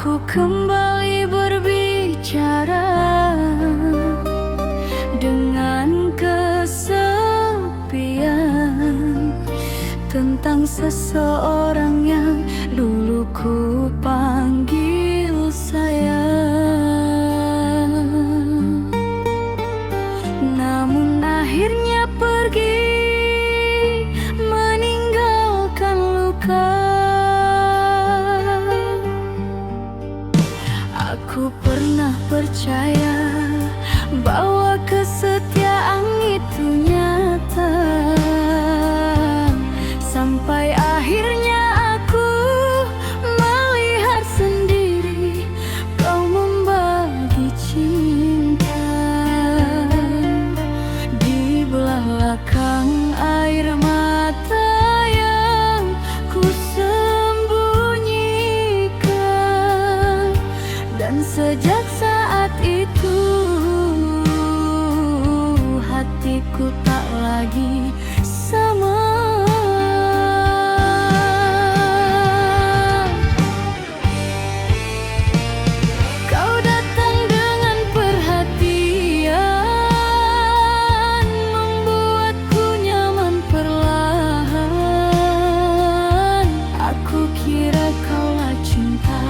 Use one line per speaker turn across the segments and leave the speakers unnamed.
Aku kembali berbicara dengan kesepian tentang seseorang yang dulu ku panggil sayang, namun akhirnya pergi meninggalkan luka. Aku pernah percaya bahwa kesetiaan itu nyata, sampai akhirnya aku melihat sendiri kau membagi cinta di belakang air mata yang ku sembunyikan. Dan sejak saat itu hatiku tak lagi sama. Kau datang dengan perhatian, membuatku nyaman perlahan. Aku kira kaulah cinta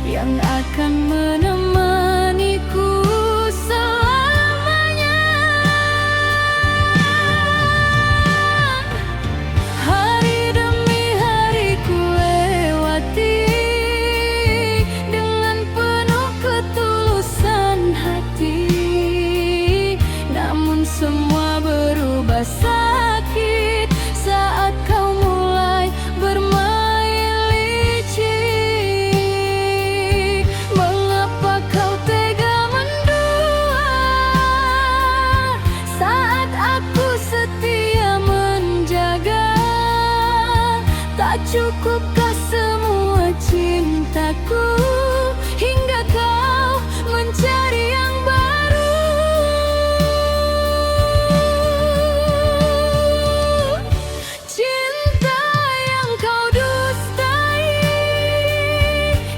yang akan menemaniku selamanya. Hari demi hari ku lewati dengan penuh ketulusan hati, namun semua berubah sakit saat kau mulai bermain licik. Mengapa kau tega mendua saat aku setia menjaga? Tak cukupkah semua cintaku hingga kau mencari yang baru? Cinta yang kau dustai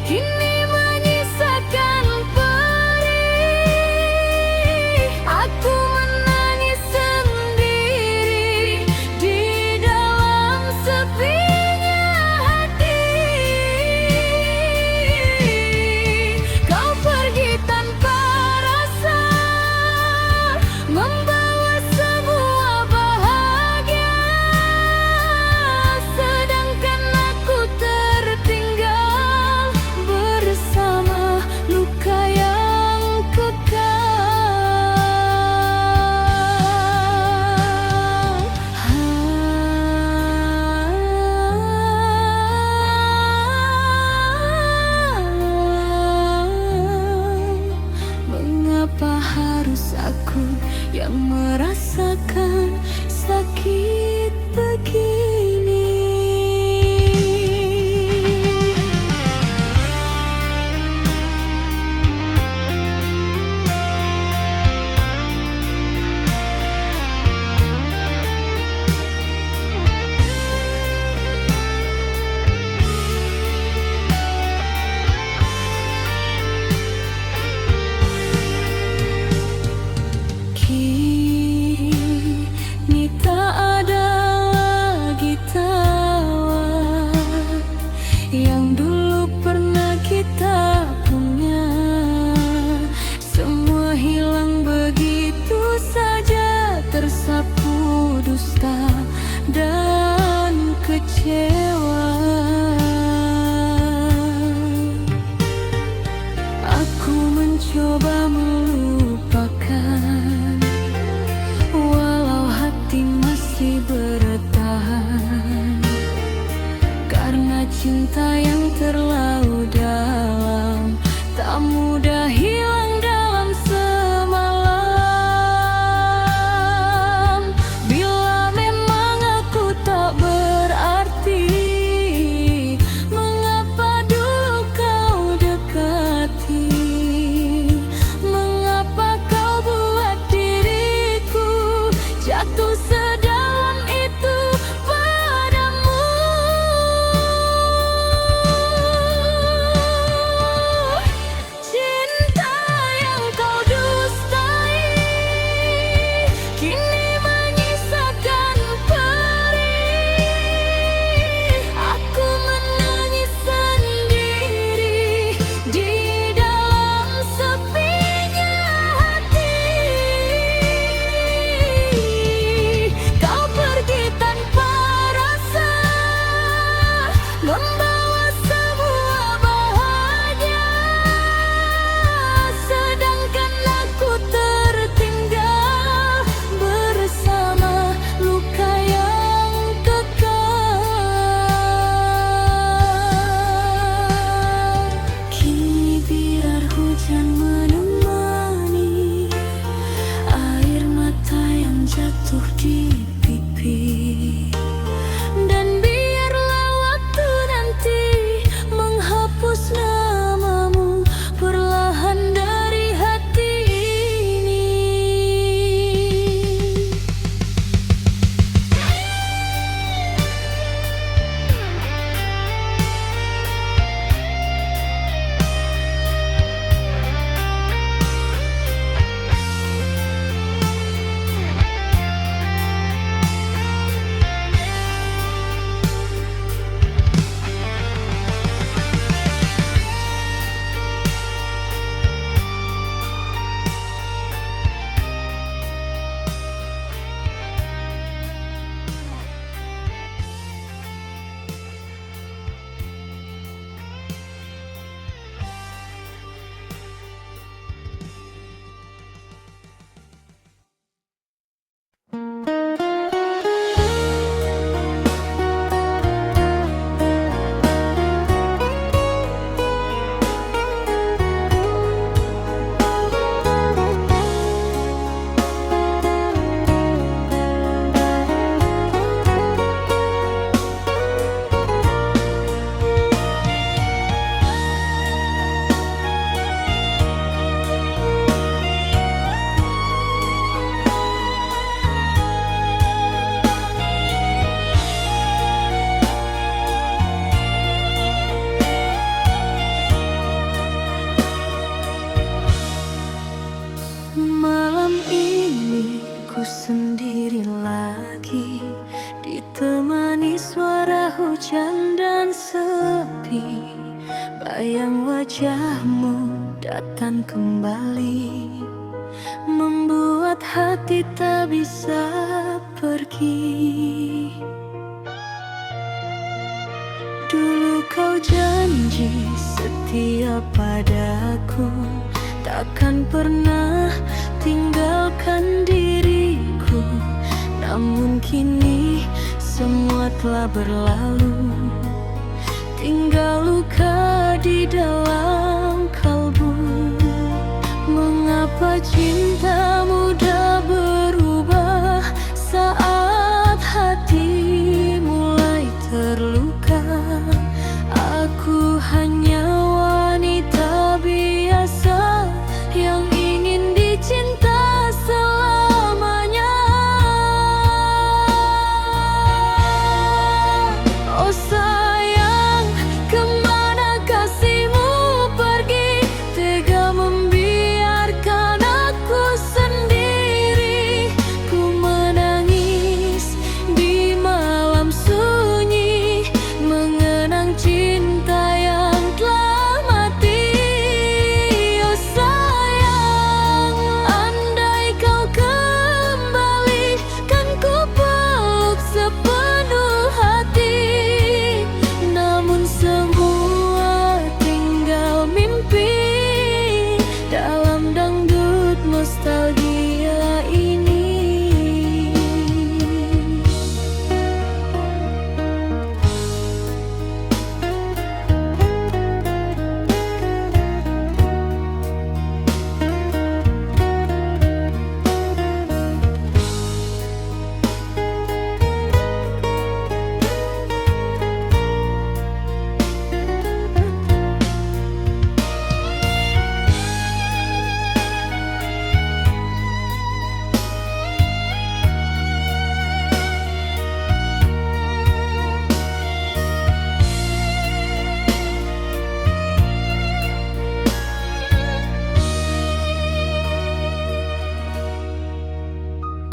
kini menyisakan perih. Aku menangis sendiri di dalam sepinya hati. Kau pergi tanpa rasa, membawa semua bahagia, sedangkan aku tertinggal bersama luka yang kekal. Mengapa harus aku yang merasakan sakit begini? Kini tak ada lagi tawa yang dulu pernah kita punya. Semua hilang begitu saja, tersapu dusta dan kecewa. Aku mencoba melupakan, walau hati masih bertahan, karena cinta yang terlalu dalam tak mudah hilang dalam semalam. Bila memang aku tak berarti, mengapa dulu kau dekati? Mengapa kau buat diriku jatuh sedalam itu padamu? sendiri lagi, ditemani suara hujan dan sepi. Bayang wajahmu datang kembali, membuat hati tak bisa pergi. Dulu kau janji setia padaku, takkan pernah tinggalkan diriku. Namun kini semua telah berlalu, tinggal luka di dalam kalbu. Mengapa cinta mudah berubah saat hati mulai terluka? Aku hanya wanita biasa yang ingin dicinta selamanya. Oh sayang, kemana kasihmu pergi? Tega membiarkan aku sendiri. Ku menangis di malam sunyi, mengenang cinta yang telah mati. Oh sayang, andai kau kembali, kan ku peluk sepenuh hati. Namun semua tinggal mimpi dalam dangdut nostalgia ini.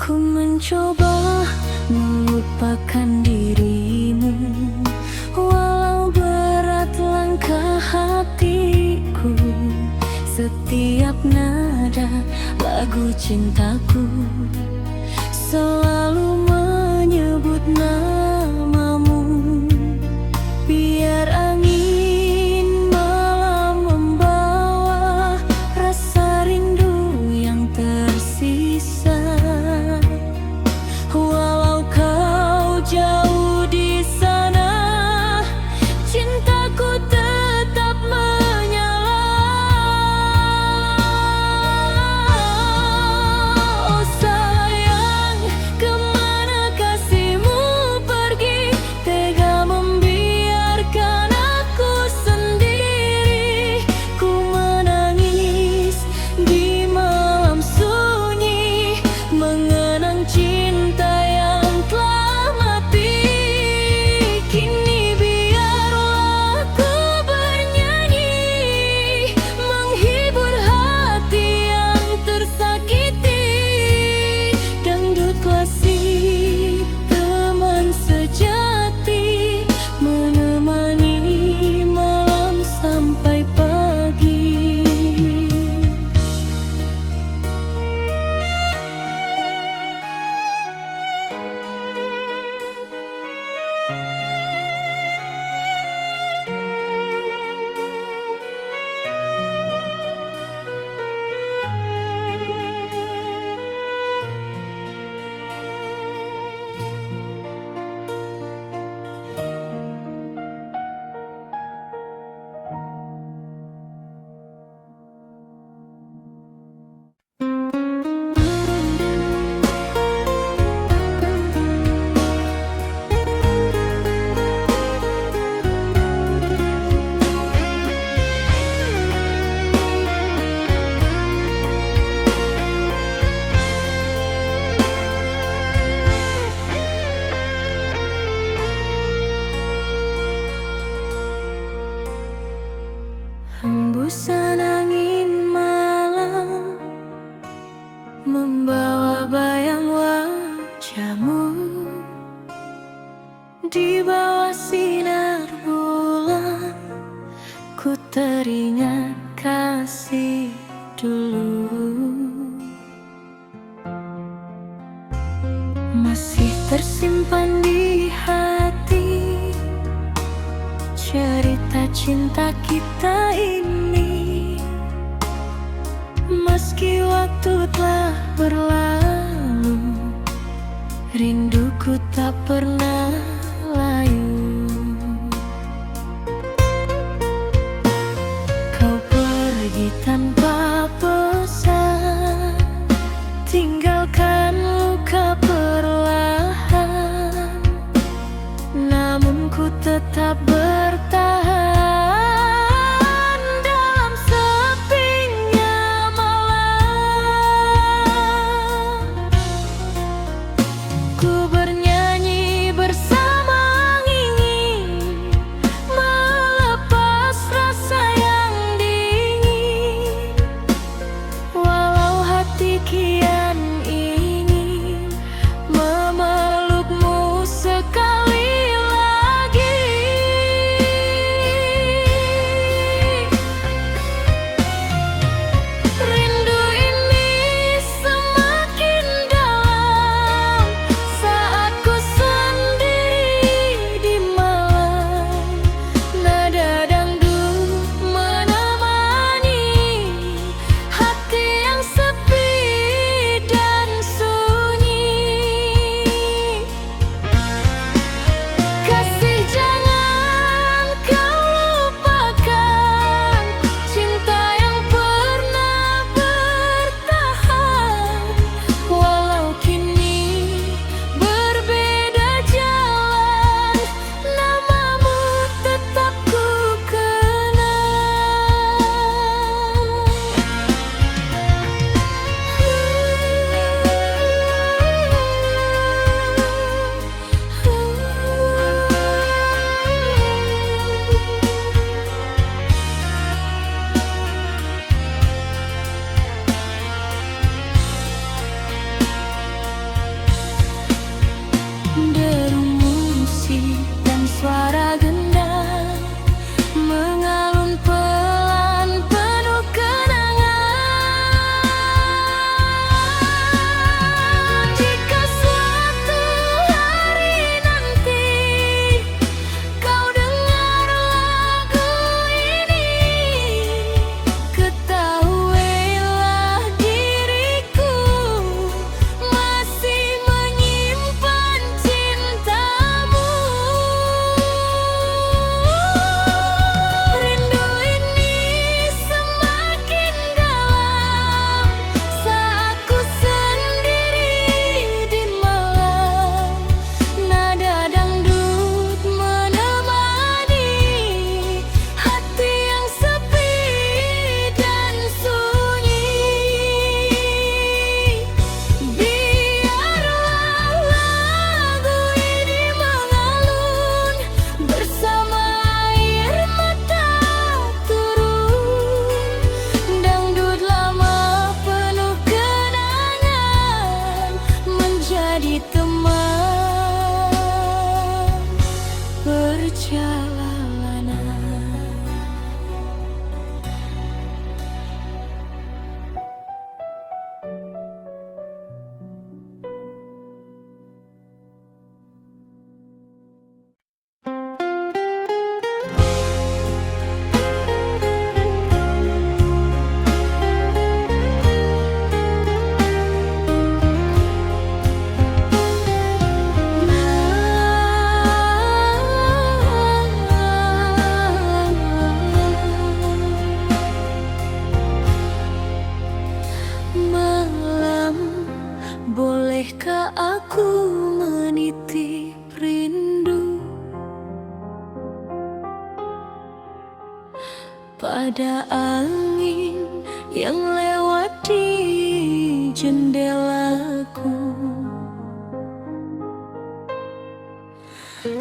Ku mencoba melupakan dirimu, walau berat langkah hatiku. Setiap nada lagu cintaku selalu menyebut namamu. Biar angin malam membawa rasa rindu yang tersisa. Walau kau jauh di sana, cintaku tetap menyala. Oh sayang, teringat kasih dulu. Masih tersimpan di hati cerita cinta kita ini. Meski waktu telah berlalu, rinduku tak pernah layu. Kau pergi tanpa pesan, tinggalkan luka perlahan. Namun ku tetap bertahan dalam sepinya malam. Ku bernyanyi bersama ingin melepas rasa yang dingin. Walau hati kian ingin memelukmu sekali lagi. Rindu ini semakin dalam saat ku sendiri di malam. Nada dangdut menemani hati yang sepi dan sunyi. Kasih, jangan kau lupakan cinta yang pernah bertahan. Walau kini berbeda jalan, namamu tetap ku Deru musik dan suara gendang mengalun pelan penuh kenangan. Jika suatu hari nanti kau dengar lagu ini, ketahuilah diriku masih menyimpan cintamu. Rindu ini semakin dalam saat ku sendiri di malam. Nada dangdut menemani hati yang sepi dan sunyi. Biarlah lagu ini mengalun bersama air mata turun. Dangdut lama penuh kenangan menjadi teman perjalanan. Malam, bolehkah aku menitip rindu pada angin yang lewat di jendelaku?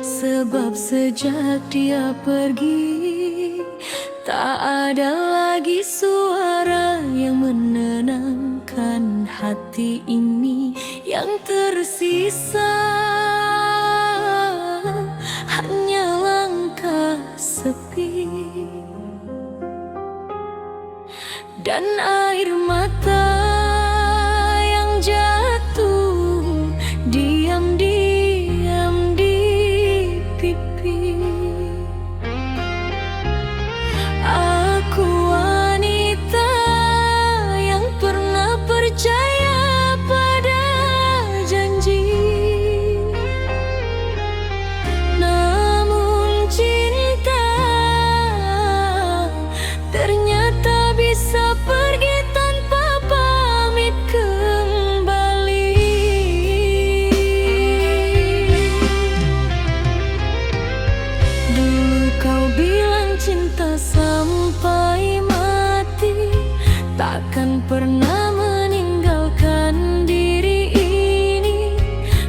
Sebab sejak dia pergi, tak ada lagi suara yang menenangkan hati ini. Yang tersisa hanya langkah sepi. dan air mata yang jatuh diam-diam di pipi. Aku wanita yang pernah percaya pada janji, namun cinta ternyata bisa pergi tanpa pamit kembali. Dulu kau bilang cinta sampai mati, takkan pernah meninggalkan diri ini.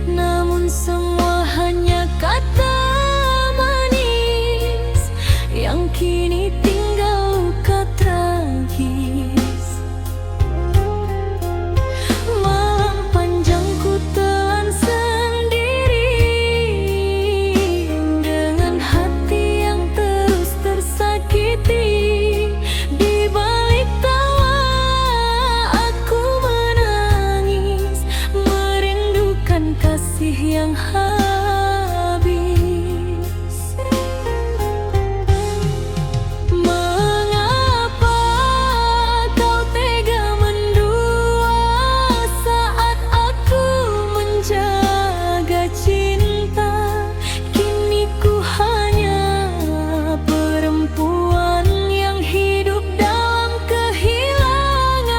Namun semua hanya kata manis yang kini tinggal luka tragis. Malam panjang ku telan sendiri dengan hati yang terus tersakiti. Di balik tawa aku menangis, merindukan kasih yang habis. Mengapa kau tega mendua saat aku menjaga cinta? Kini ku hanya perempuan yang hidup dalam kehilangan.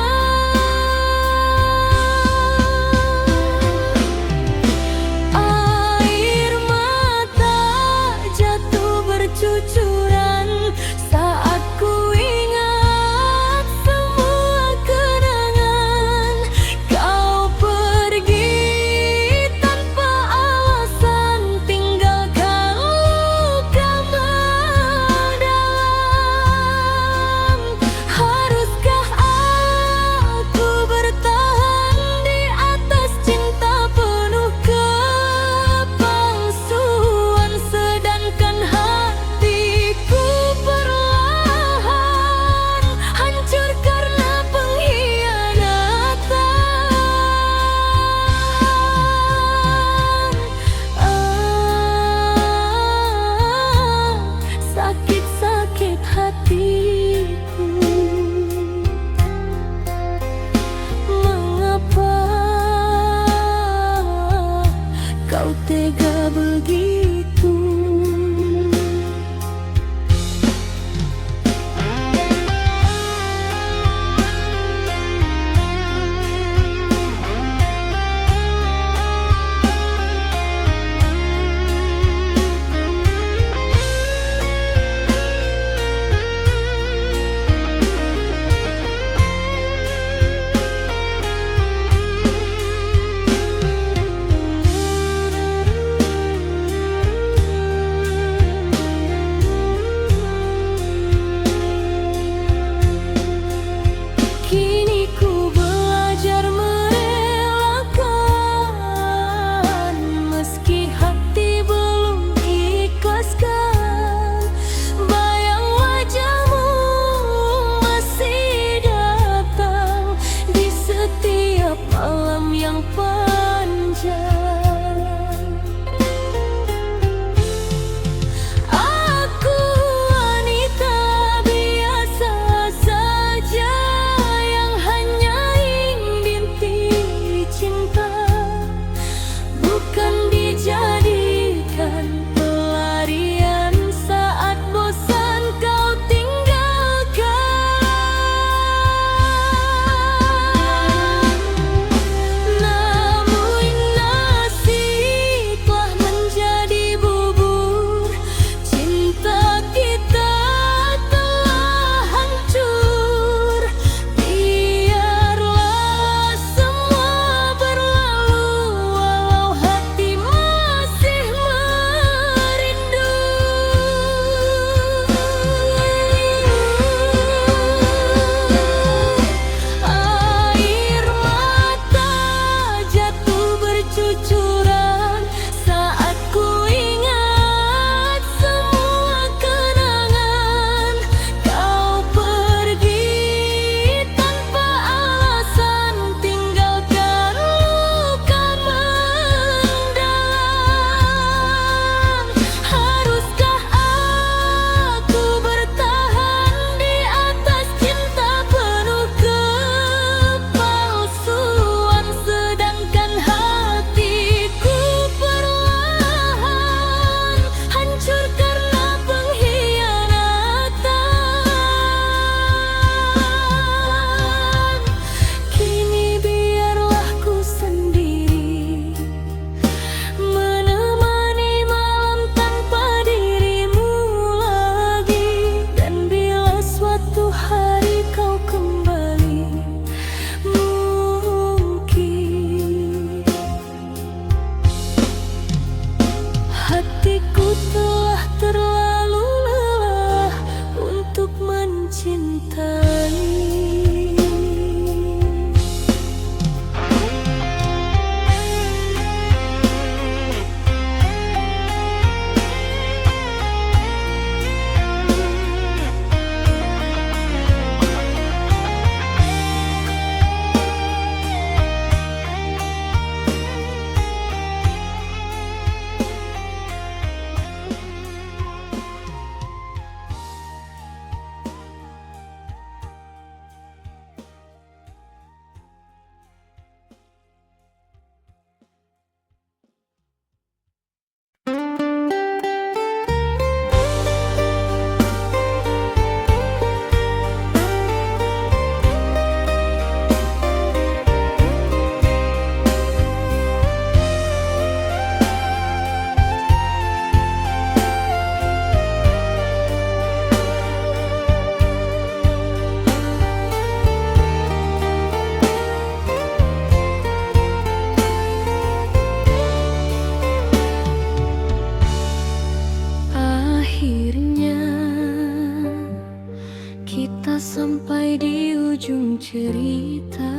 cerita.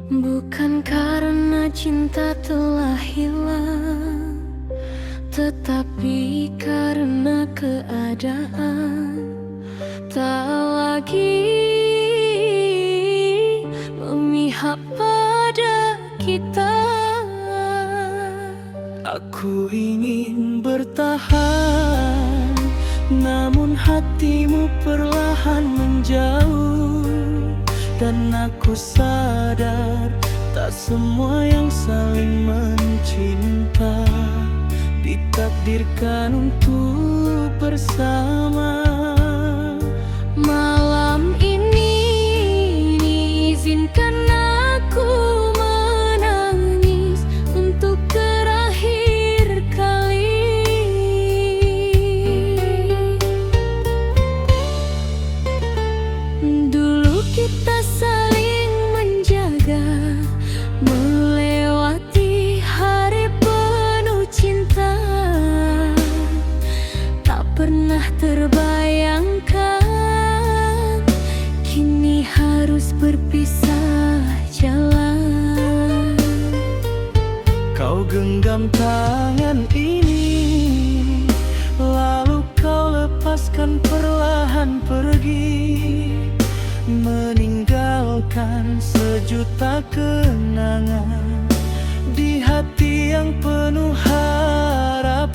Bukan karena cinta telah hilang, tetapi karena keadaan tak lagi memihak pada kita.
Aku ingin bertahan, namun hatimu perlahan menjauh. Dan aku sadar tak semua yang saling mencinta ditakdirkan untuk bersama.
Malam ini izinkan aku menangis untuk terakhir kali. Dulu kita saling menjaga, melewati hari penuh cinta. Tak pernah terbayangkan kini harus berpisah jalan.
Kau genggam tangan ini, lalu kau lepaskan perlahan pergi, meninggalkan sejuta kenangan di hati yang penuh harapan.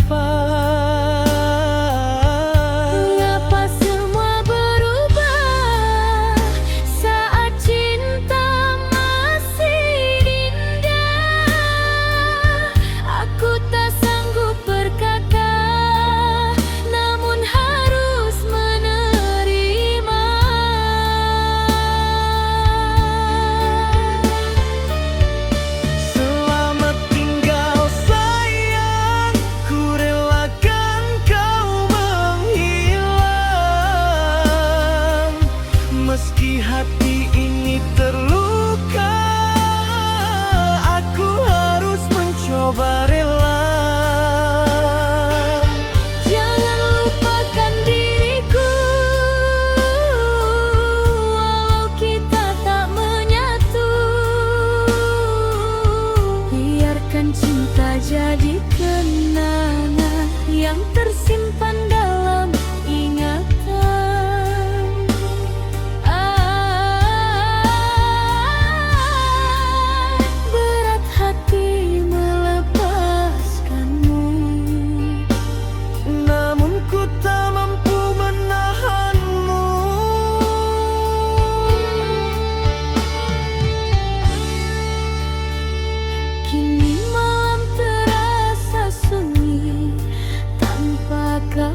Mengapa semua berubah saat cinta masih indah? Aku tak sanggup berkata, namun harus menerima.
Selamat tinggal sayang, ku relakan kau menghilang. Meski hati ini terluka, aku harus mencoba rela.
Jangan lupakan diriku, walau kita tak menyatu. Biarkan cinta jadi kenangan yang tersimpan dalam ingatan. Berat hati melepaskanmu,
Namun ku tak mampu menahanmu.
kini malam terasa sunyi tanpa kau.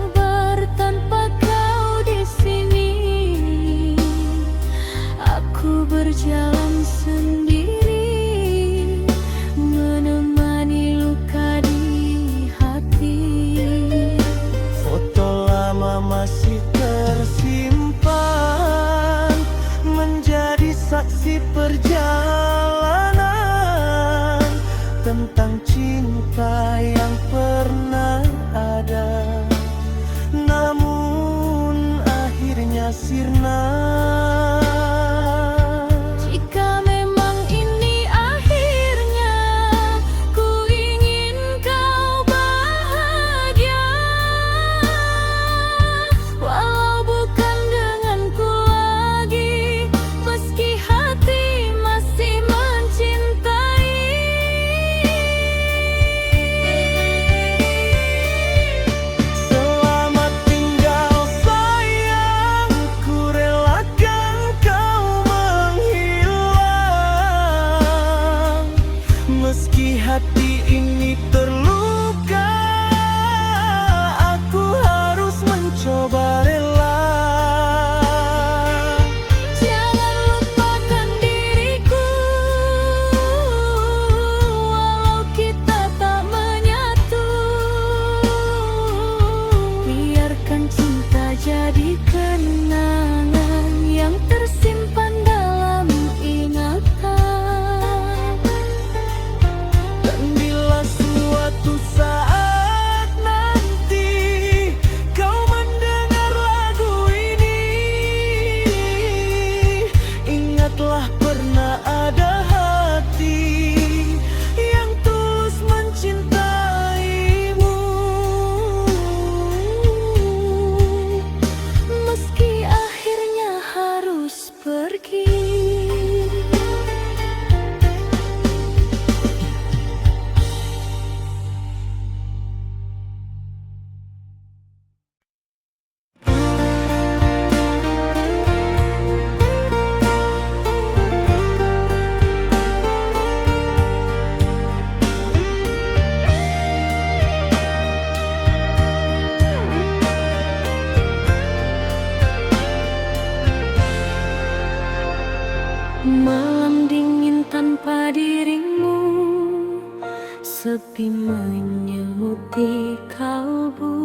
sepi menyemuti kalbu.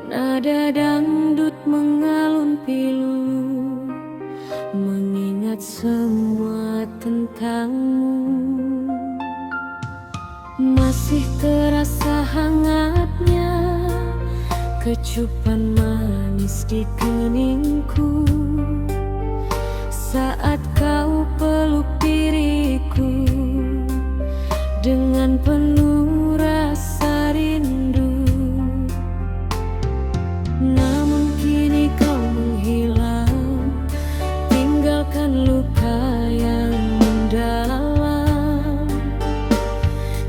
Nada dangdut mengalun pilu, mengingat semua tentangmu. Masih terasa hangatnya kecupan manis di keningku saat kau peluk diriku dengan penuh rasa rindu. Namun kini kau menghilang, tinggalkan luka yang mendalam.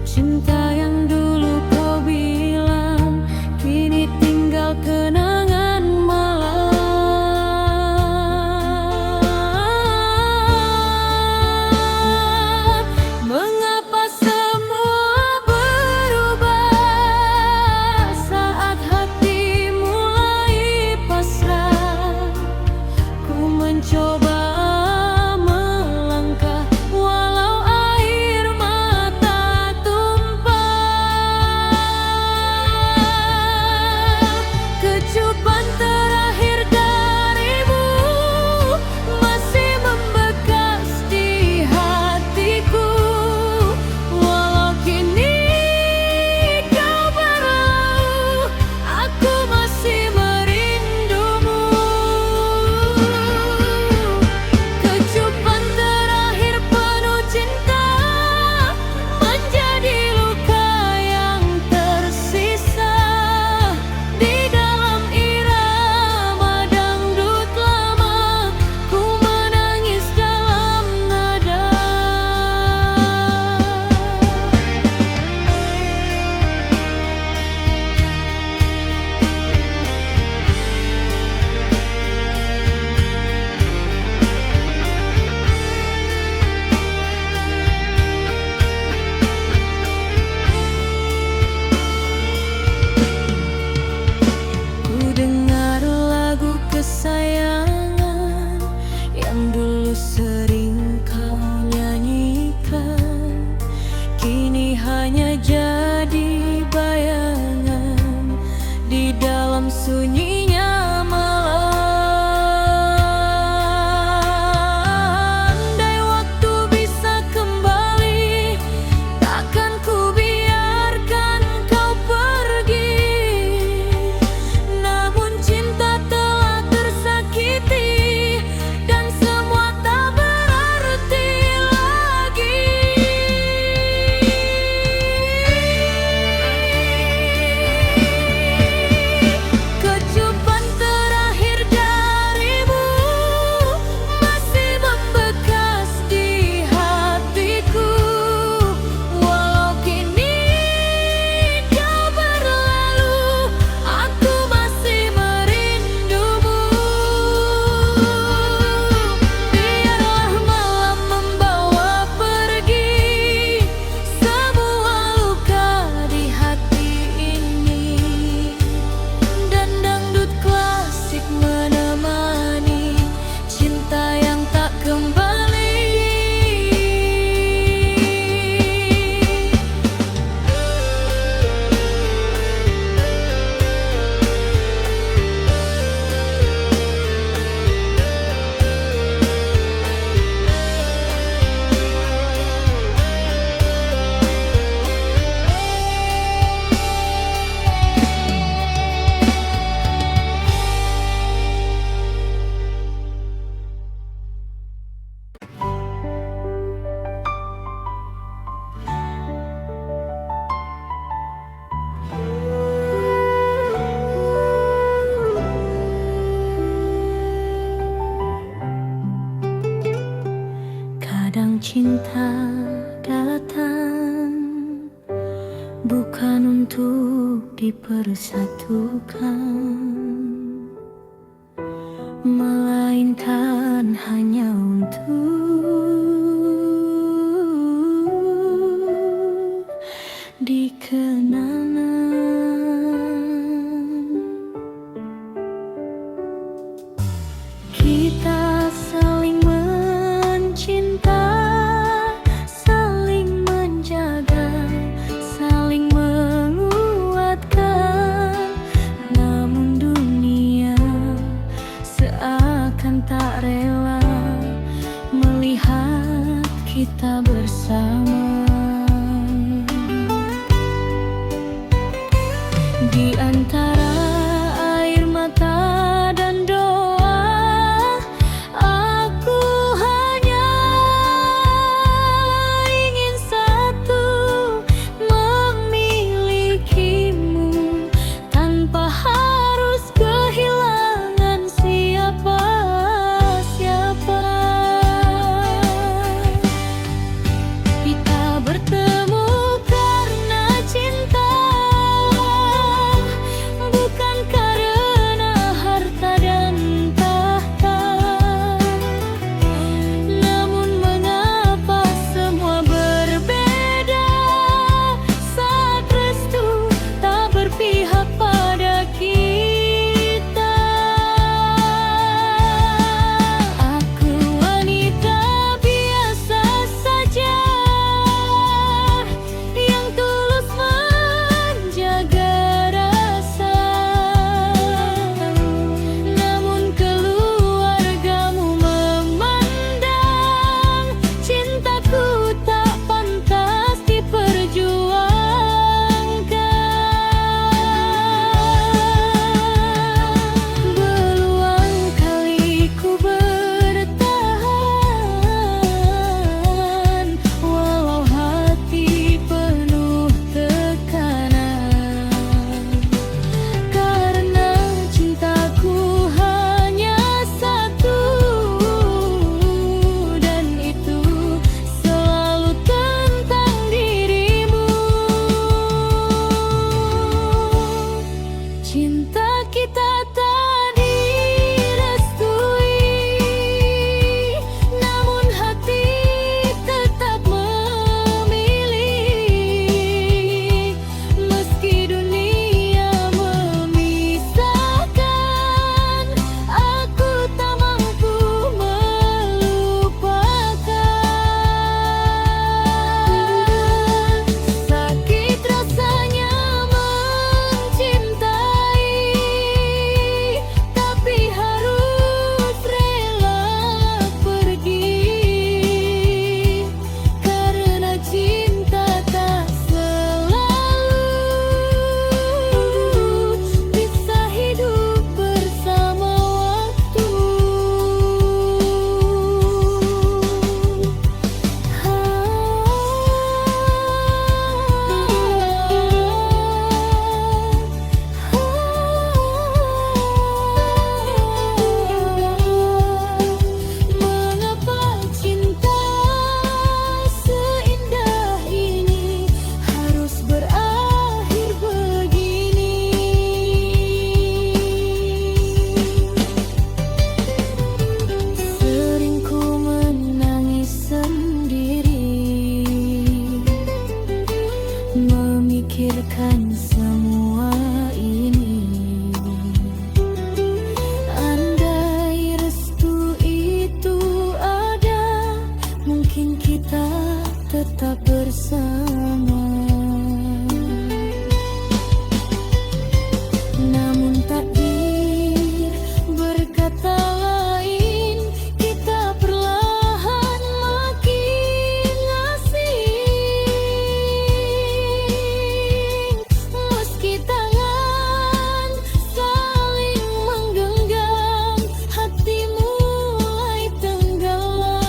Cinta yang dulu kau bilang kini tinggal kenangan malam. Mengapa semua berubah saat hati mulai pasrah? Ku mencoba melangkah walau air mata tumpah. Kecupan terakhir darimu masih membekas di hatiku. Walau kini kau berlalu, aku masih merindumu. Kecupan terakhir penuh cinta menjadi luka yang tersisa di dalam irama dangdut lama. Ku menangis dalam nada. Ku dengar lagu kesayangan yang dulu sering kau nyanyikan, kini hanya jadi bayangan di dalam sunyinya malam. Andai waktu bisa kembali, takkan ku biarkan kau pergi. Namun cinta telah tersakiti dan semua tak berarti lagi. Kecupan terakhir darimu masih membekas di hatiku. Walau kini kau berlalu, aku masih merindumu. Biarlah malam membawa pergi semua luka di hati ini, dan dangdut klasik menemani cinta yang tak kembali. Kadang cinta datang bukan untuk dipersatukan, melainkan hanya untuk dikenang. Kita saling mencinta, saling menjaga. kita bersama. Di antara air mata dan doa, aku hanya ingin satu, memilikimu tanpa harus kehilangan siapa-siapa. Kita bertemu karena cinta, bukan karena harta dan tahta. Namun mengapa semua berbeda saat restu tak berpihak pada kita. Aku wanita biasa saja yang tulus menjaga rasa. Namun keluargamu memandang cintaku tak pantas diperjuangkan. Berulang kali ku bertahan, walau hati penuh tekanan. Karena cintaku hanya satu, dan itu selalu tentang dirimu. Cinta kita tak direstui, namun hati tetap memilih. Meski dunia memisahkan, aku tak mampu melupakan. Sakit rasanya mencintai, tapi harus rela pergi. Karena cinta tak selalu bisa hidup bersama waktu. Mengapa cinta seindah ini harus berakhir begini? Sering ku menangis sendiri, memikirkan semua ini. Andai restu itu ada, mungkin kita tetap bersama. Namun takdir berkata lain, kita perlahan makin asing. Meski tangan saling menggenggam, hati mulai tenggelam.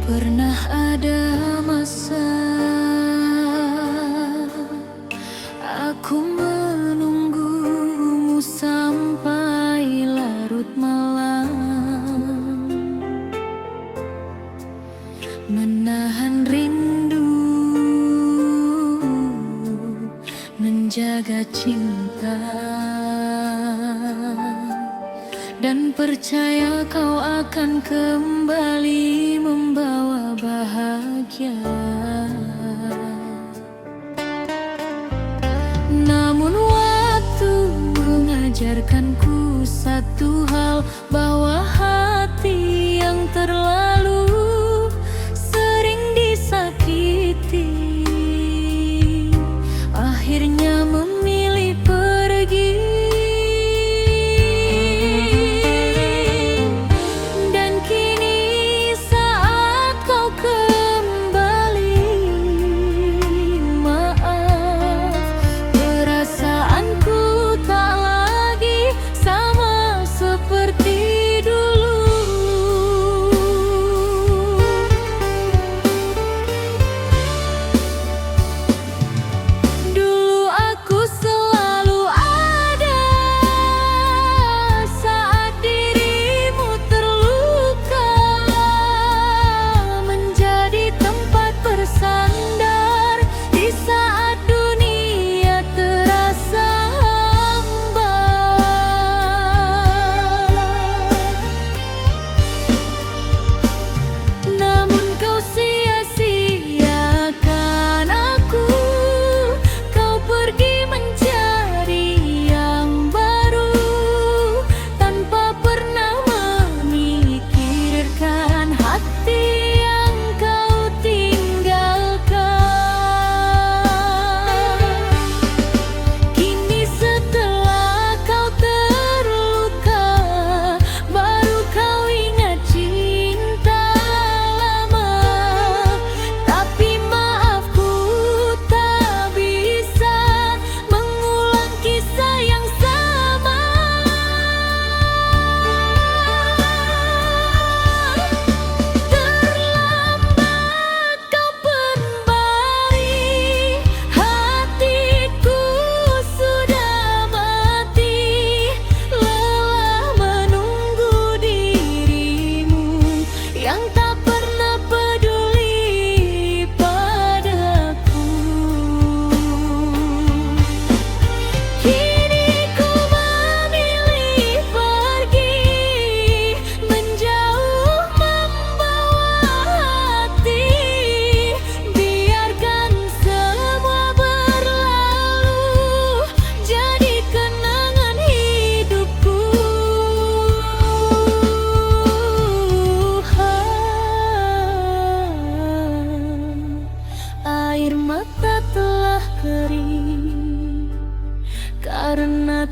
Pernah ada masa aku menunggumu sampai larut malam, menahan rindu, menjaga cinta, dan percaya kau akan kembali membawa bahagia. Namun waktu mengajarkanku satu hal, bahwa hati yang terlalu sering disakiti akhirnya memilih pergi.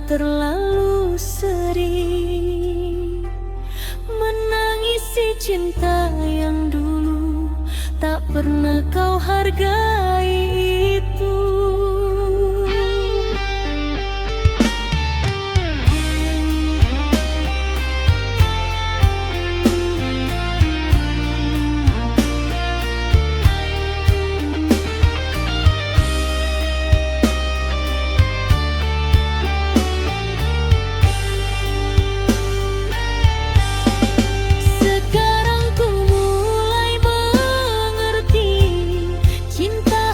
Terlalu sering menangisi cinta yang dulu tak pernah kau hargai itu. Sekarang ku mulai mengerti, cinta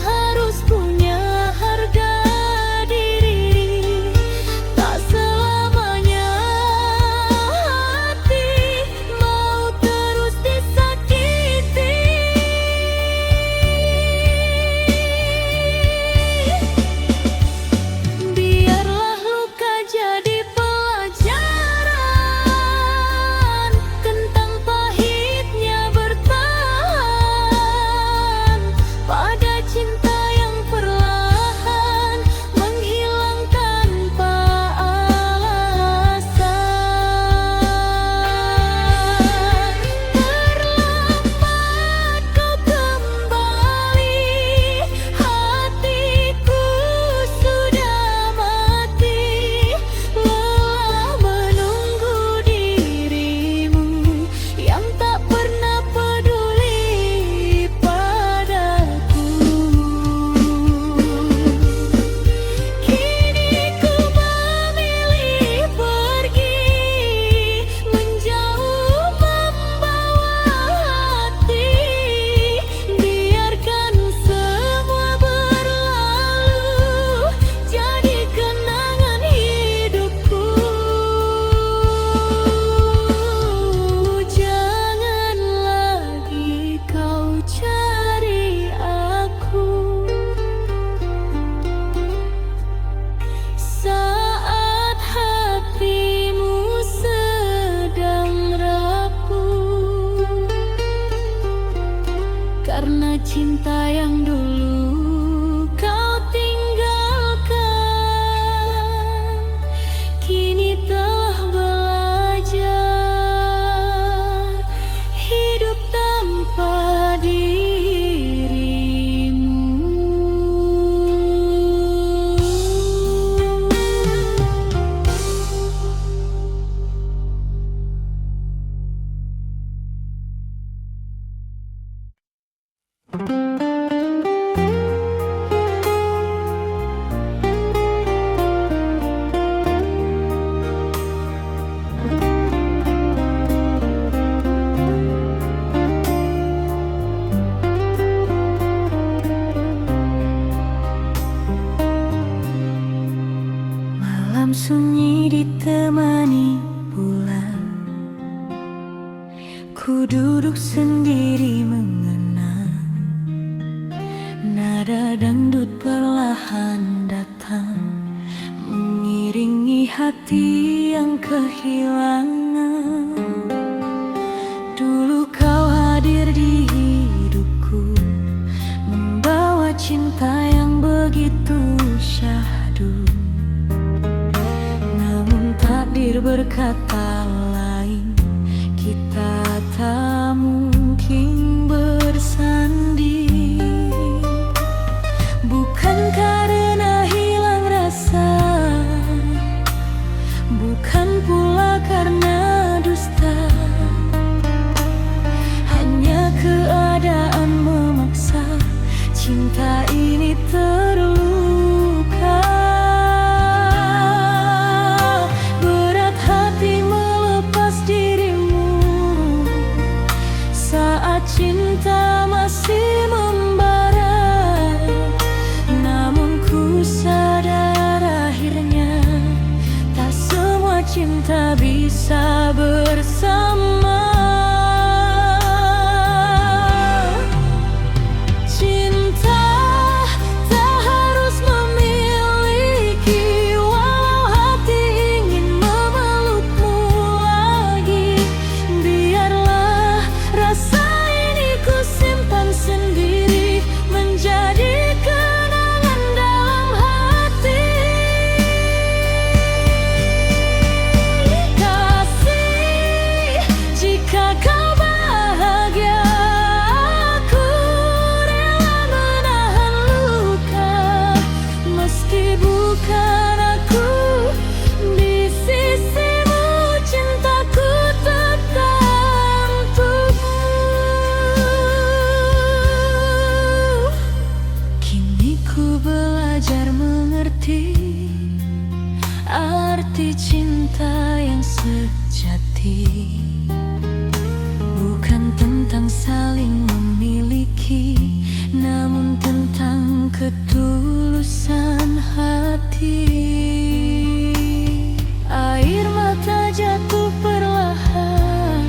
ditemani bulan. Ku duduk sendiri mengenang nada dangdut perlahan datang, mengiringi hati yang kehilangan. Dulu kau hadir di hidupku, membawa cinta yang begitu syahdu. Namun takdir berkata lain, kita tak mungkin bersanding. Bukan karena hilang rasa, bukan pula karena dusta, hanya keadaan memaksa cinta ini terluka. Berat hati melepas dirimu saat cinta masih membara. Namun ku sadar akhirnya tak semua cinta bisa bersama. Cinta tak harus memiliki, walau hati ingin memelukmu lagi. Biarlah rasa ini ku simpan sendiri, menjadi kenangan dalam hati. Kasih, jika kau bahagia, aku rela menahan luka. Meski bukan aku di sisimu, cintaku tetap untukmu. Kini ku belajar mengerti arti cinta yang sejati. Bukan tentang saling memiliki, namun tentang ketulusan hati. Air mata jatuh perlahan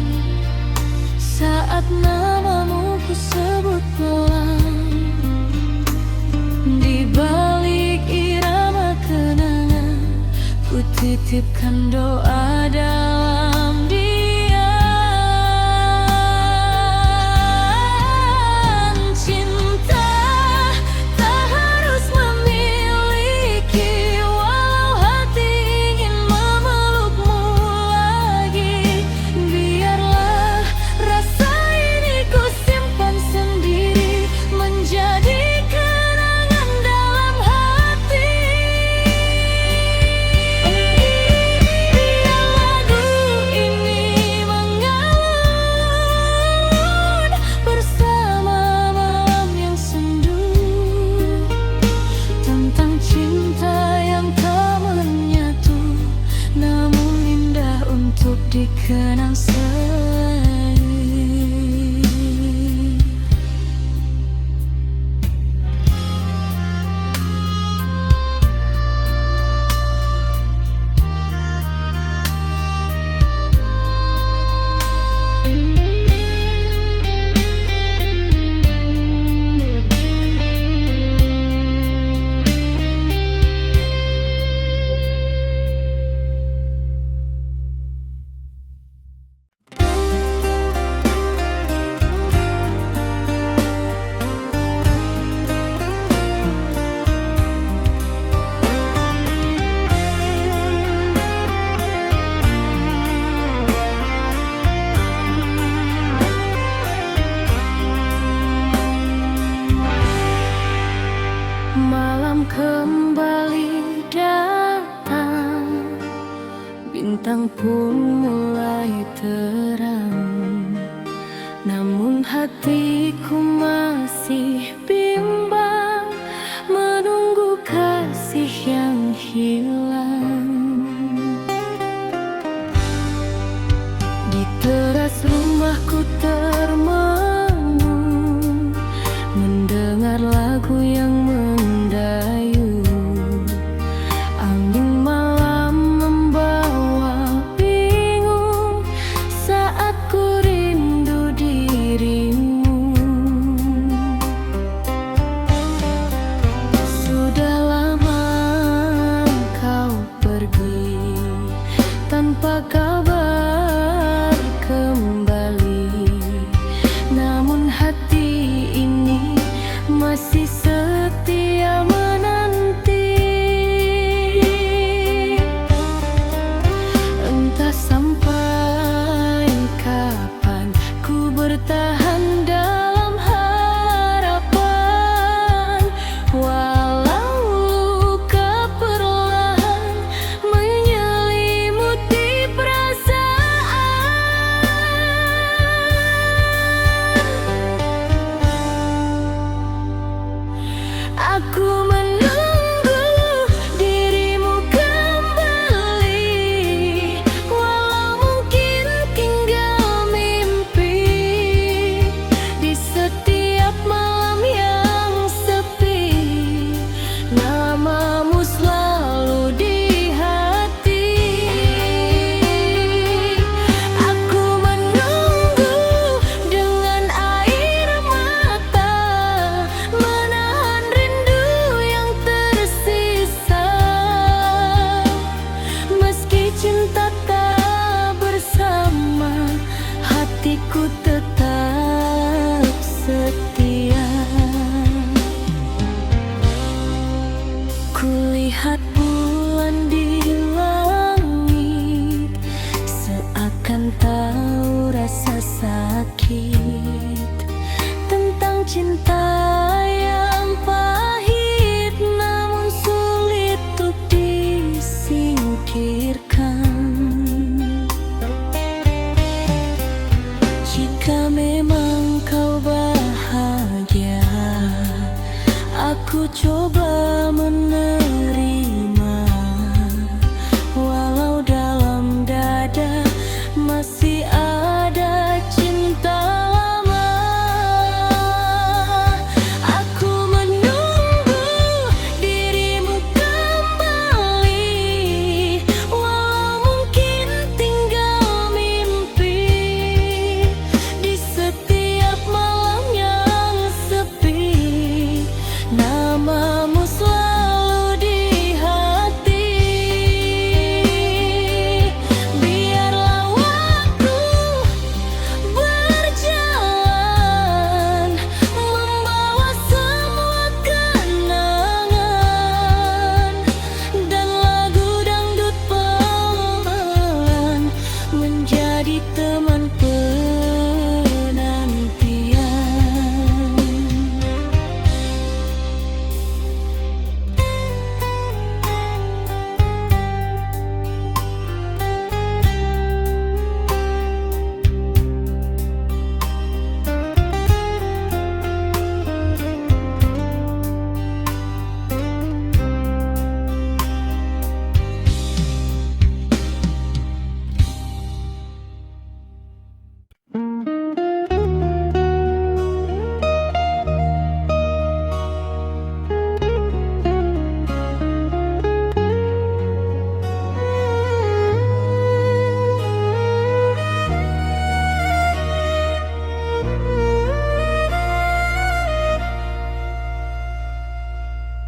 saat namamu ku sebut pelan. Di balik irama kenangan, ku titipkan doa dalam diam. Cinta tak harus memiliki, walau hati ingin memelukmu lagi. Biarlah rasa ini ku simpan sendiri, menjadi kenangan dalam hati. Biar lagu ini mengalun bersama malam yang sendu, tentang cinta yang tak menyatu, namun indah untuk dikenang selalu. Malam kembali datang, bintang pun mulai terang. Namun hatiku masih bimbang, menunggu kasih yang hilang. Di teras rumahku termenung, mendengar lagu yang mendayu. Angin malam membawa tanpa kabar kembali. Namun hati ini masih setia menanti. Entah sampai kapan ku bertahan dalam harapan, walau luka perlahan menyelimuti perasaan. Aku menunggu dirimu kembali, walau mungkin tinggal mimpi. Di setiap malam yang sepi, namamu selalu di hati. Aku menunggu dengan air mata, menahan rindu yang tersisa. Meski cinta tak bersama, hatiku tetap setia. Kulihat bulan di langit, seakan tahu rasa sakit tentang cinta yang pahit, namun sulit untuk disingkirkan. Jika memang kau bahagia, aku coba menerima, walau dalam dada masih ada cinta lama. Aku menunggu dirimu kembali, walau mungkin tinggal mimpi. Di setiap malam yang sepi, namamu selalu di hati. Biarlah waktu berjalan, membawa semua kenangan, dan lagu dangdut pelan menjadi teman penantian.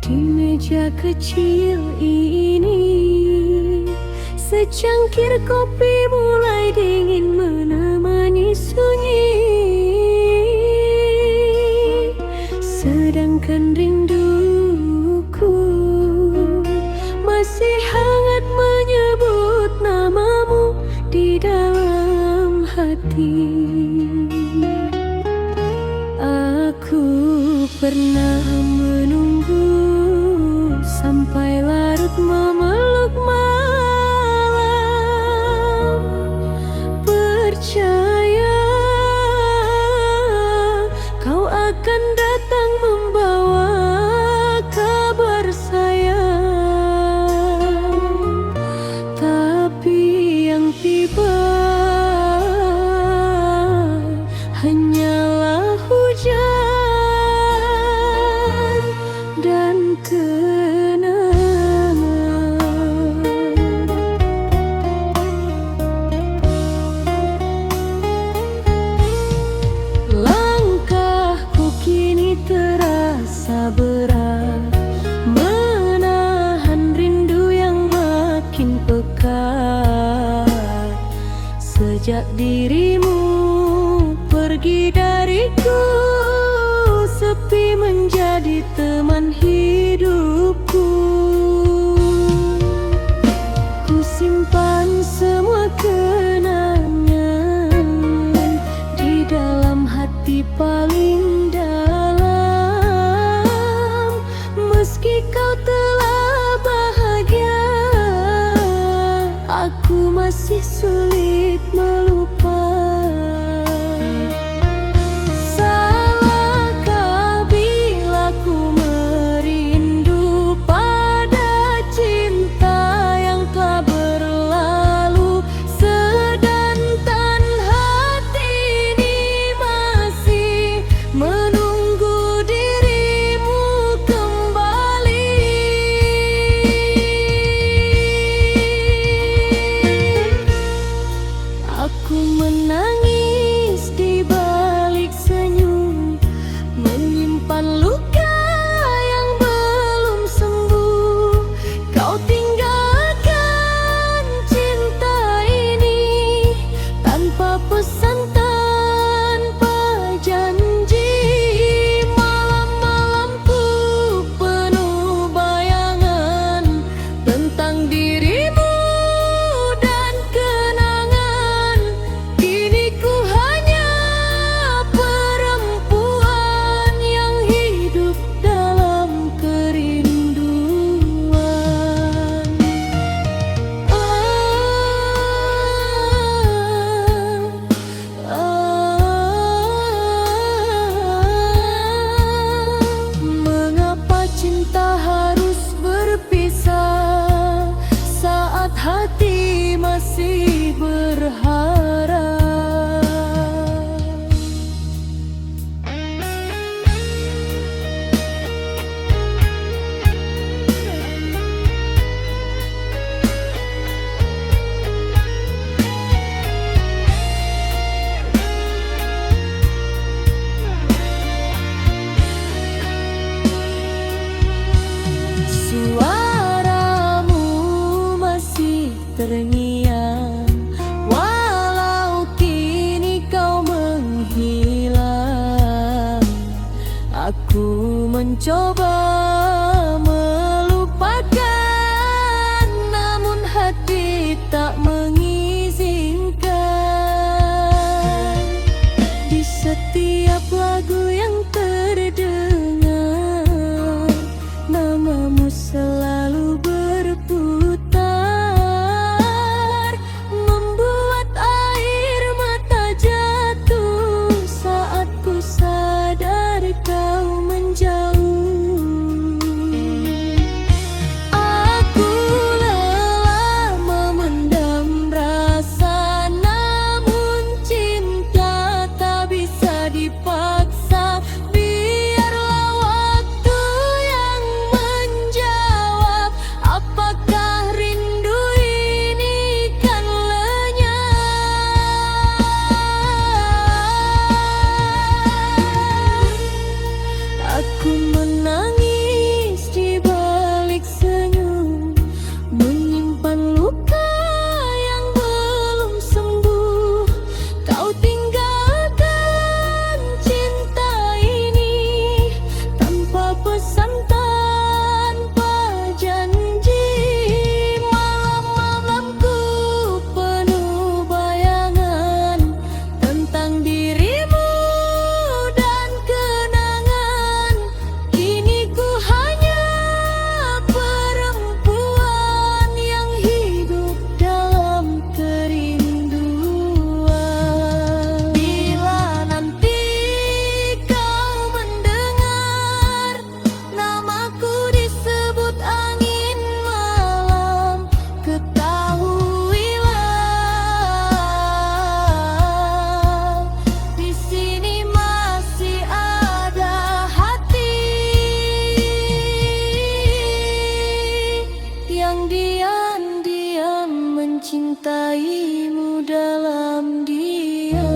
Di meja kecil ini, secangkir kopi mulai dingin menemani sunyi. Sedangkan rinduku masih hangat menyebut namamu di dalam hati. Aku pernah menunggu sampai larut memeluk malam, percaya kau akan datang membawa kabar sayang. Tapi yang tiba hanyalah hujan dan kenangan. Langkahku kini terasa berat, menahan rindu yang makin pekat. Sejak dirimu pergi dariku, sepi menjadi teman hidupku. Ku simpan semua kenangan di dalam hati paling dalam. Meski kau telah bahagia, aku masih sulit melupa. Salahkah bila ku merindu pada cinta yang telah berlalu, sedangkan hati ini masih menunggu dirimu kembali. Aku menangis di balik senyum, menyimpan luka yang belum sembuh. Kau tinggalkan cinta ini tanpa pesan, tanpa janji. Malam-malamku penuh bayangan tentang dirimu dan kenangan. Kini ku hanya perempuan yang hidup dalam kerinduan. Mengapa cinta harus berpisah saat hati masih berharap? Suaramu masih terngiang, walau kini kau menghilang. Aku mencoba melupakan, namun hati tak mengizinkan. Di setiap lagu yang terdengar, namamu selalu berputar, membuat air mata jatuh saat ku sadar kau menjauh. Aku lelah memendam rasa, namun cinta tak bisa dipaksa. Biarlah waktu yang menjawab, apakah rindu ini kan lenyap. Aku menangis di balik senyum, menyimpan luka yang belum sembuh. Kau tinggalkan cinta ini tanpa pesan, tanpa janji. Malam-malamku penuh bayangan tentang dirimu dan kenangan. Kini ku hanya perempuan yang hidup dalam kerinduan. Bila nanti kau mendengar namaku disebut angin malam, ketahuilah di sini masih ada hati yang diam-diam mencintaimu dalam diam.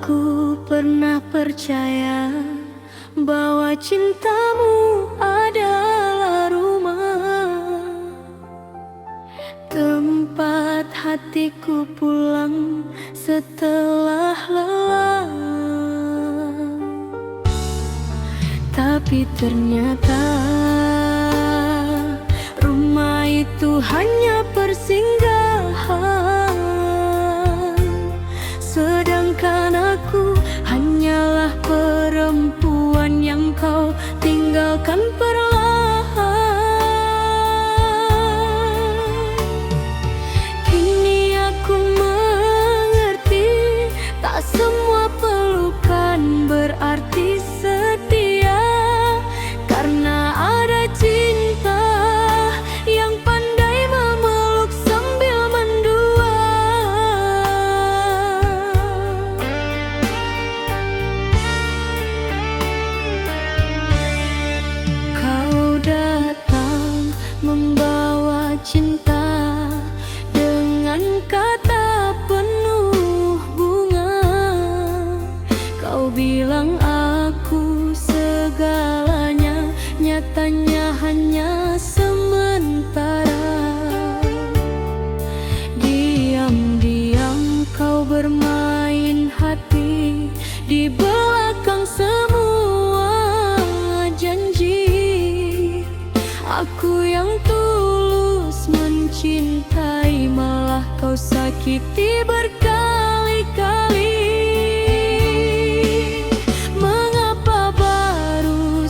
Aku pernah percaya bahwa cintamu adalah rumah, tempat hatiku pulang setelah lelah. Tapi ternyata rumah itu hanya persinggahan, sedangkan aku hanyalah perempuan yang kau tinggalkan perlahan. Kini aku mengerti, tak semua pelukan berarti setia, karena ada cinta yang pandai memeluk sambil mendua. Kau datang membawa cinta dengan kata penuh bunga. Kau bilang aku segalanya, nyatanya hanya sementara. Diam-diam kau bermain hati di belakang semua janji. Aku yang tulus mencintai, malah kau sakiti berkali-kali. Mengapa baru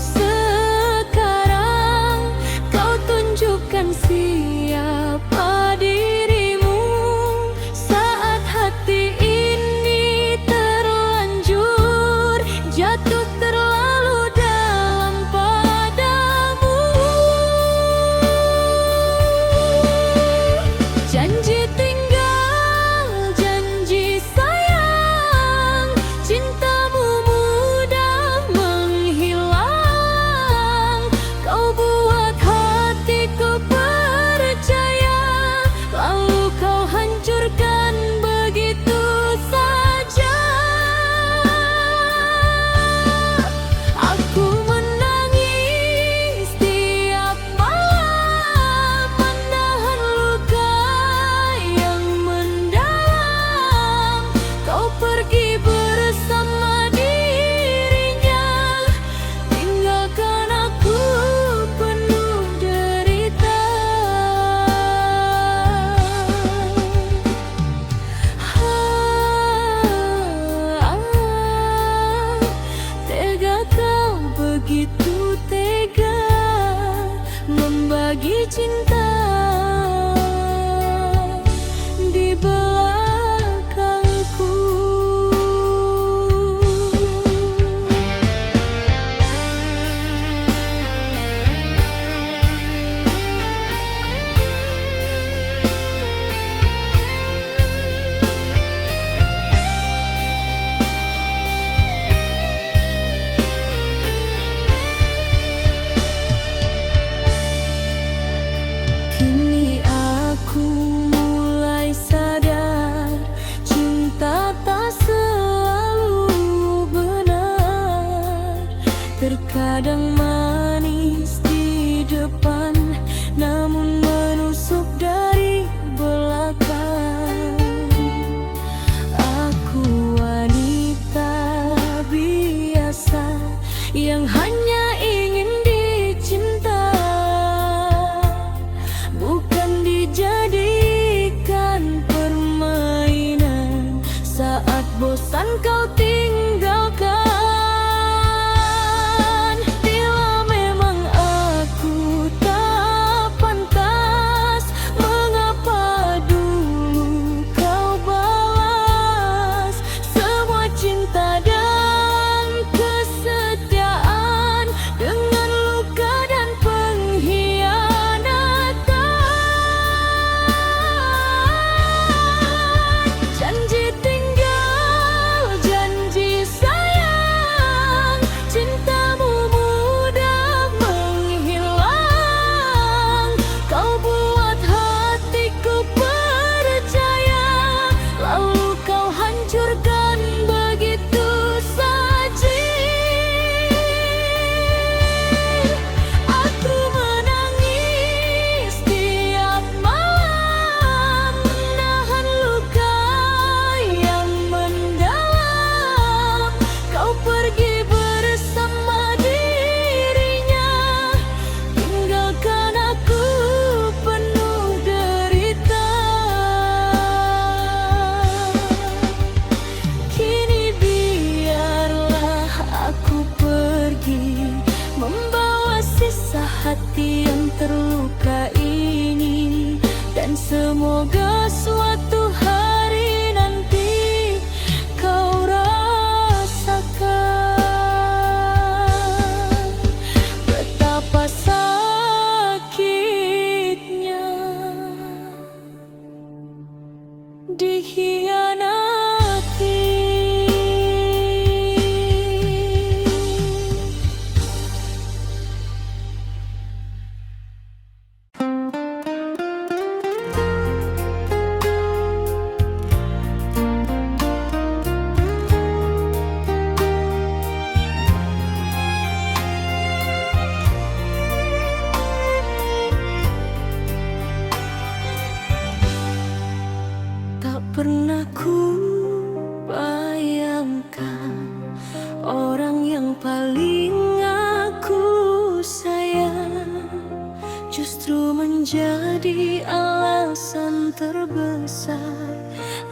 sekarang kau tunjukkan siapa dirimu, saat hati ini terlanjur jatuh terlalu dalam padamu. Janji tinggal, janji sayang, cintamu mudah menghilang. Kau buat hatiku percaya, lalu kau hancurkan begitu saja. Aku menangis tiap malam, menahan luka yang mendalam. Kau pergi bersama dirinya, tinggalkan aku penuh derita. Tega kau, begitu tega membagi cinta di belakangku. Kini aku mulai sadar, cinta tak selalu benar. Terkadang manis di depan, namun menusuk dari belakang. Aku wanita biasa yang hanya ingin dicinta, bukan dijadikan permainan saat bosan kau tinggalkan. Bila memang aku tak pantas, mengapa dulu kau balas semua cinta dan kesetiaan dengan luka dan pengkhianatan. Janji tinggal, janji Semoga suatu hari nanti kau rasakan betapa sakitnya dikhianati. Tak pernah ku bayangkan orang yang paling aku sayang justru menjadi alasan terbesar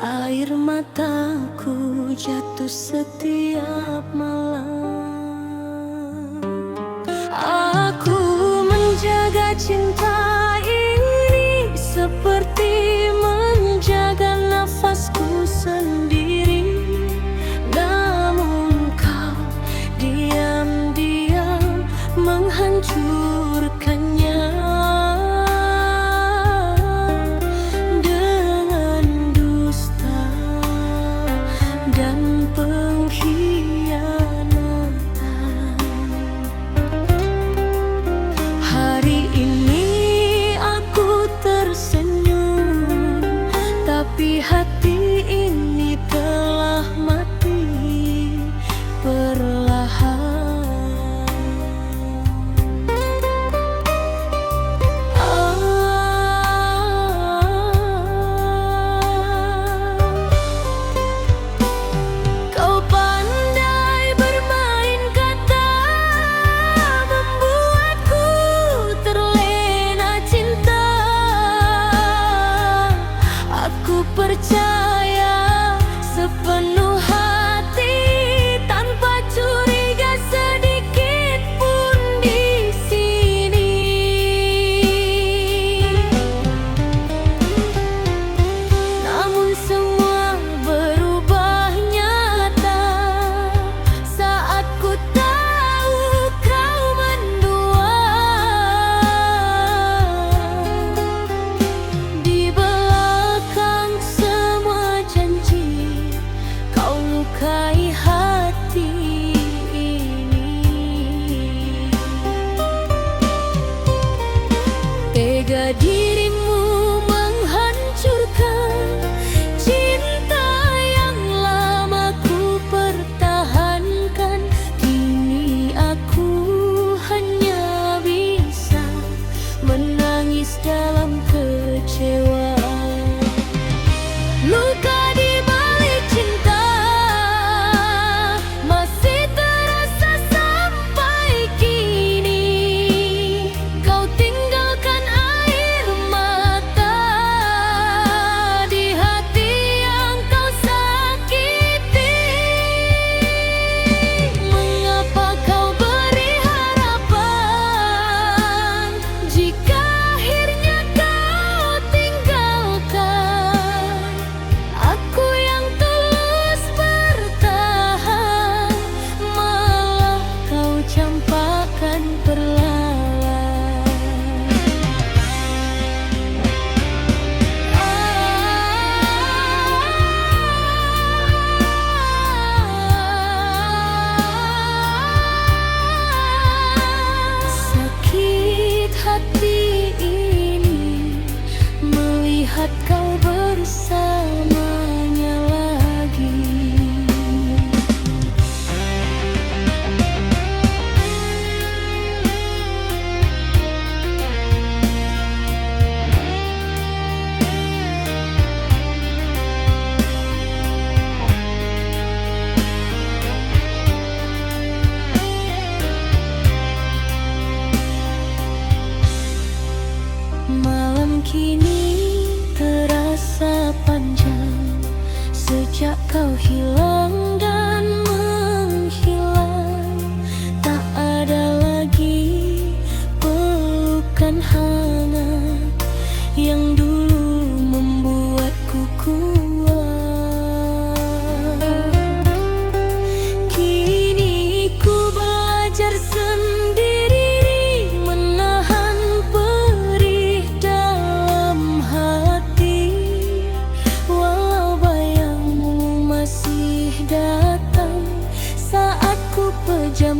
air mataku jatuh setiap malam. Aku menjaga cinta ini seperti menjaga nafasku sendiri, namun kau diam-diam menghancurkannya dengan dusta dan pengkhianatan. Hari ini aku tersenyum, tapi hati ini telah mati perlahan. Kau pandai bermain kata, membuatku terlena cinta. Aku percaya sepenuh hati tanpa curiga sedikit pun di sini. Namun semua berubah nyata saat ku tahu kau mendua. Di belakang semua janji kau lukai hati ini. Tega dirimu menghancurkan cinta yang lama ku pertahankan. Kini aku hanya bisa menangis dalam kecewaan. Luka di balik cinta masih terasa sampai kini. Kau tinggalkan air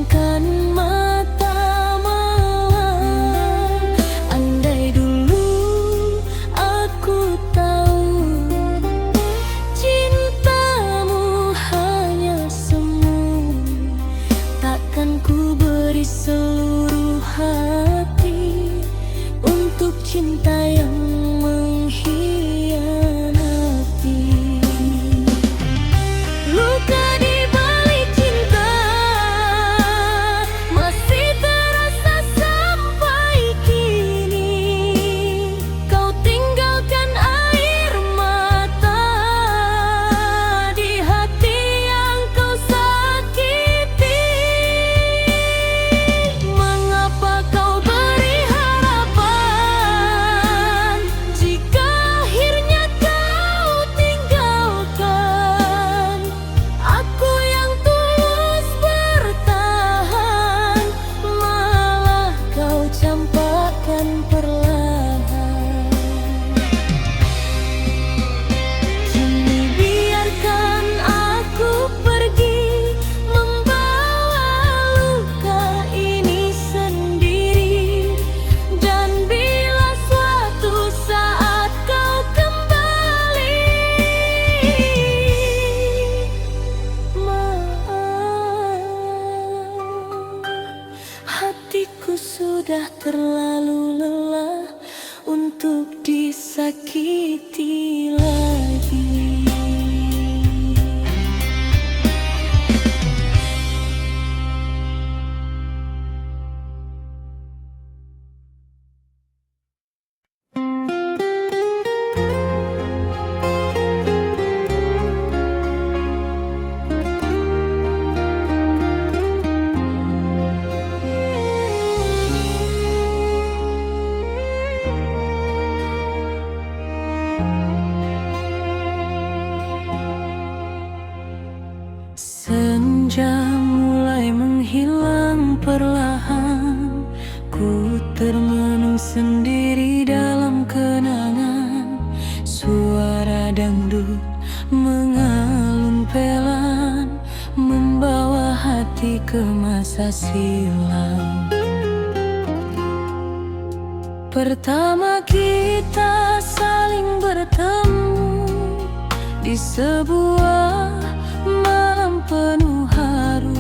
pejamkan mata malam. Andai dulu aku tahu cintamu hanya semu, takkan ku beri seluruh hati untuk cinta yang mengkhianati. Luka di balik cinta masih terasa sampai kini. Kau tinggalkan air mata di hati yang kau sakiti. Mengapa kau beri harapan jika akhirnya kau tinggalkan? Aku yang tulus bertahan, malah kau campakkan perlahan. Kini biarkan aku pergi, membawa luka ini sendiri. Dan bila suatu saat kau kembali, maaf, hatiku sudah terlalu lelah untuk disakiti lagi. Senja mulai menghilang perlahan, ku termenung sendiri dalam kenangan. Suara dangdut mengalun pelan, membawa hati ke masa silam. Pertama kita saling bertemu di sebuah malam penuh haru.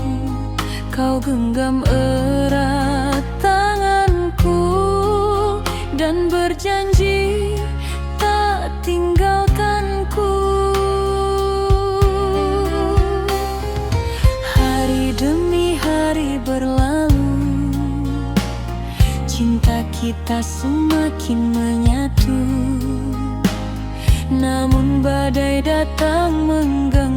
Kau genggam erat tanganku dan berjanji tak tinggalkanku. Hari demi hari berlalu, cinta kita semakin menyatu. Namun badai datang mengganggu,